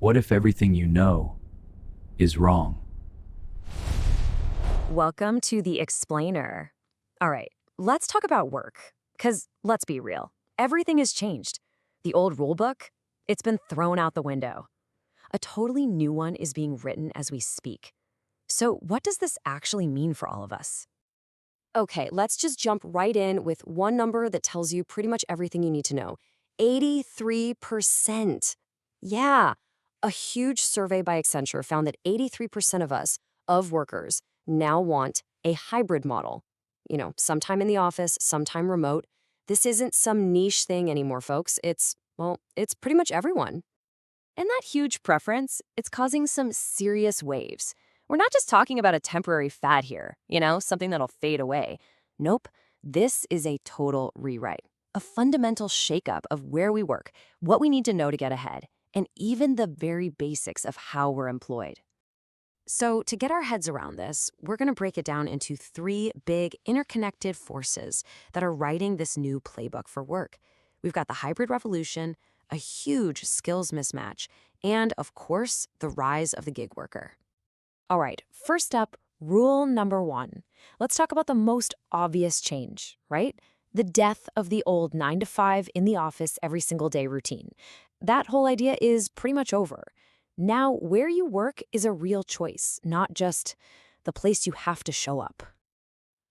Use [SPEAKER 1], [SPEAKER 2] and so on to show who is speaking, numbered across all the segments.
[SPEAKER 1] What if everything you know is wrong?
[SPEAKER 2] Welcome to the Explainer. All right, let's talk about work. Because let's be real, everything has changed. The old rule book, it's been thrown out the window. A totally new one is being written as we speak. So, what does this actually mean for all of us? Okay, let's just jump right in with one number that tells you pretty much everything you need to know 83%. Yeah, a huge survey by Accenture found that 83% of us, of workers, now want a hybrid model. Sometime in the office, sometime remote. This isn't some niche thing anymore, folks. It's pretty much everyone. And that huge preference, it's causing some serious waves. We're not just talking about a temporary fad here, something that'll fade away. Nope, this is a total rewrite. A fundamental shakeup of where we work, what we need to know to get ahead, and even the very basics of how we're employed. So, to get our heads around this, we're going to break it down into three big interconnected forces that are writing this new playbook for work. We've got the hybrid revolution, a huge skills mismatch, and, of course, the rise of the gig worker. All right, first up, rule number one. Let's talk about the most obvious change, right? The death of the old 9 to 5 in the office every single day routine. That whole idea is pretty much over. Now, where you work is a real choice, not just the place you have to show up.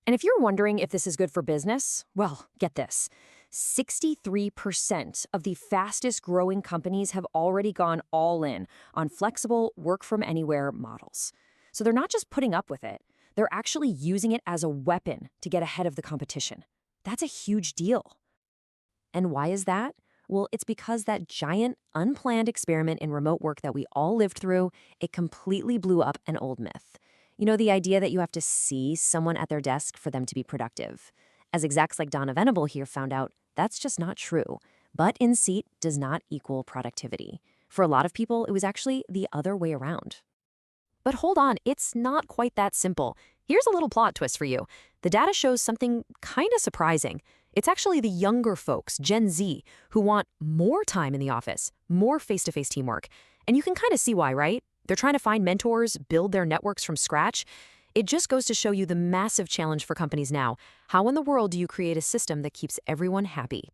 [SPEAKER 2] And if you're wondering if this is good for business, well, get this. 63% of the fastest growing companies have already gone all in on flexible work-from-anywhere models. So they're not just putting up with it, they're actually using it as a weapon to get ahead of the competition. That's a huge deal. And why is that? Well, it's because that giant, unplanned experiment in remote work that we all lived through, it completely blew up an old myth. The idea that you have to see someone at their desk for them to be productive. As execs like Donna Venable here found out, that's just not true. Butt in seat does not equal productivity. For a lot of people, it was actually the other way around. But hold on, it's not quite that simple. Here's a little plot twist for you. The data shows something kind of surprising. It's actually the younger folks, Gen Z, who want more time in the office, more face-to-face teamwork. And you can kind of see why, right? They're trying to find mentors, build their networks from scratch. It just goes to show you the massive challenge for companies now. How in the world do you create a system that keeps everyone happy?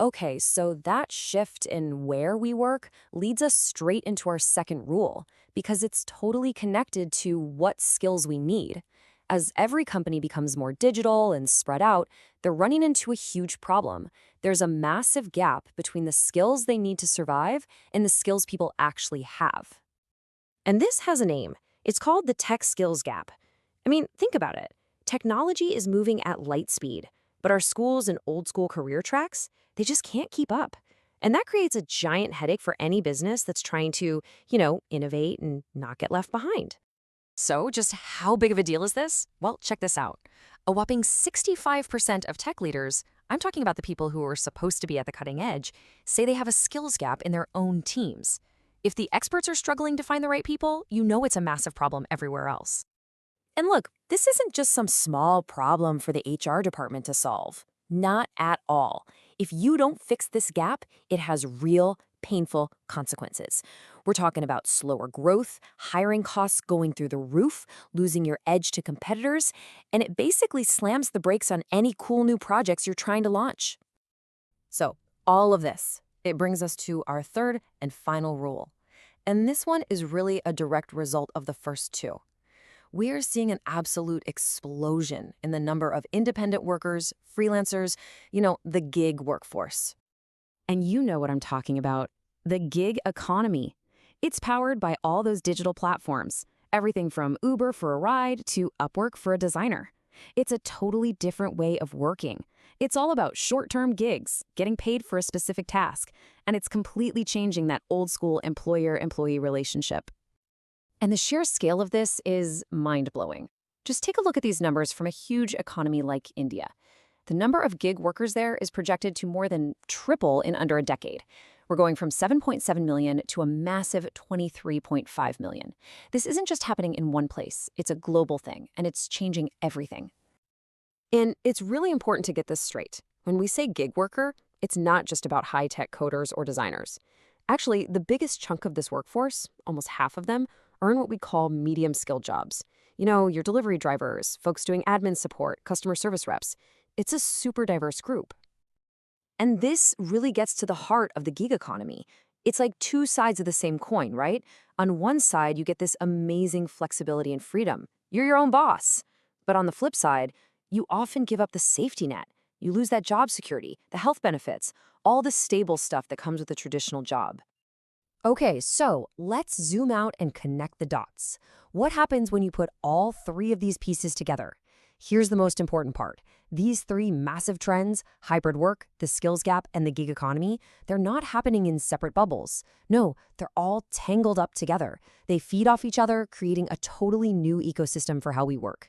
[SPEAKER 2] Okay, so that shift in where we work leads us straight into our second rule, because it's totally connected to what skills we need. As every company becomes more digital and spread out, they're running into a huge problem. There's a massive gap between the skills they need to survive and the skills people actually have. And this has a name. It's called the tech skills gap. I mean, think about it. Technology is moving at light speed, but our schools and old school career tracks, they just can't keep up. And that creates a giant headache for any business that's trying to, innovate and not get left behind. So just how big of a deal is this? Well, check this out. A whopping 65% of tech leaders, I'm talking about the people who are supposed to be at the cutting edge, say they have a skills gap in their own teams. If the experts are struggling to find the right people, it's a massive problem everywhere else. And look, this isn't just some small problem for the HR department to solve. Not at all. If you don't fix this gap, it has real, painful consequences. We're talking about slower growth, hiring costs going through the roof, losing your edge to competitors, and it basically slams the brakes on any cool new projects you're trying to launch. So, all of this, it brings us to our third and final rule. And this one is really a direct result of the first two. We are seeing an absolute explosion in the number of independent workers, freelancers, the gig workforce. And you know what I'm talking about, the gig economy. It's powered by all those digital platforms, everything from Uber for a ride to Upwork for a designer. It's a totally different way of working. It's all about short-term gigs, getting paid for a specific task, and it's completely changing that old-school employer-employee relationship. And the sheer scale of this is mind-blowing. Just take a look at these numbers from a huge economy like India. The number of gig workers there is projected to more than triple in under a decade. We're going from 7.7 million to a massive 23.5 million. This isn't just happening in one place. It's a global thing, and it's changing everything. And it's really important to get this straight. When we say gig worker, it's not just about high-tech coders or designers.
[SPEAKER 3] Actually, the biggest chunk of this workforce, almost half of them, earn what we call medium-skilled jobs. You know, your delivery drivers, folks doing admin support, customer service reps. It's a super diverse group.
[SPEAKER 2] And this really gets to the heart of the gig economy. It's like two sides of the same coin, right? On one side, you get this amazing flexibility and freedom. You're your own boss. But on the flip side, you often give up the safety net. You lose that job security, the health benefits, all the stable stuff that comes with a traditional job. Okay, so let's zoom out and connect the dots. What happens when you put all three of these pieces together? Here's the most important part. These three massive trends, hybrid work, the skills gap, and the gig economy, they're not happening in separate bubbles. No, they're all tangled up together. They feed off each other, creating a totally new ecosystem for how we work.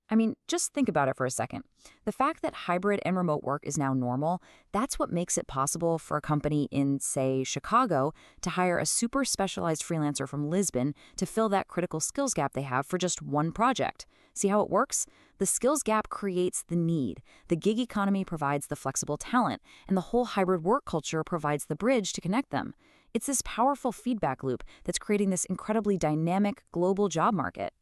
[SPEAKER 2] I mean, just think about it for a second. The fact that hybrid and remote work is now normal, that's what makes it possible for a company in, say, Chicago to hire a super specialized freelancer from Lisbon to fill that critical skills gap they have for just one project. See how it works? The skills gap creates the need. The gig economy provides the flexible talent, and the whole hybrid work culture provides the bridge to connect them. It's this powerful feedback loop that's creating this incredibly dynamic global job market.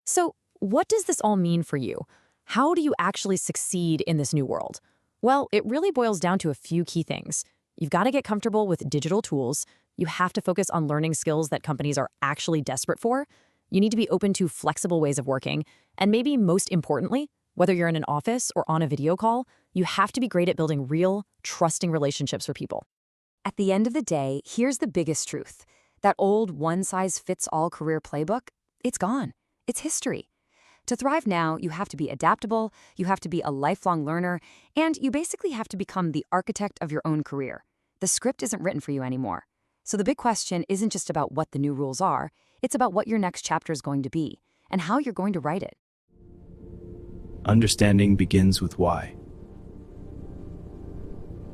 [SPEAKER 2] So, what does this all mean for you? How do you actually succeed in this new world? Well, it really boils down to a few key things. You've got to get comfortable with digital tools. You have to focus on learning skills that companies are actually desperate for. You need to be open to flexible ways of working. And maybe most importantly, whether you're in an office or on a video call, you have to be great at building real, trusting relationships with people. At the end of the day, here's the biggest truth. That old one-size-fits-all career playbook, it's gone. It's history. To thrive now, you have to be adaptable, you have to be a lifelong learner, and you basically have to become the architect of your own career. The script isn't written for you anymore. So the big question isn't just about what the new rules are, it's about what your next chapter is going to be and how you're going to write it.
[SPEAKER 1] Understanding begins with why.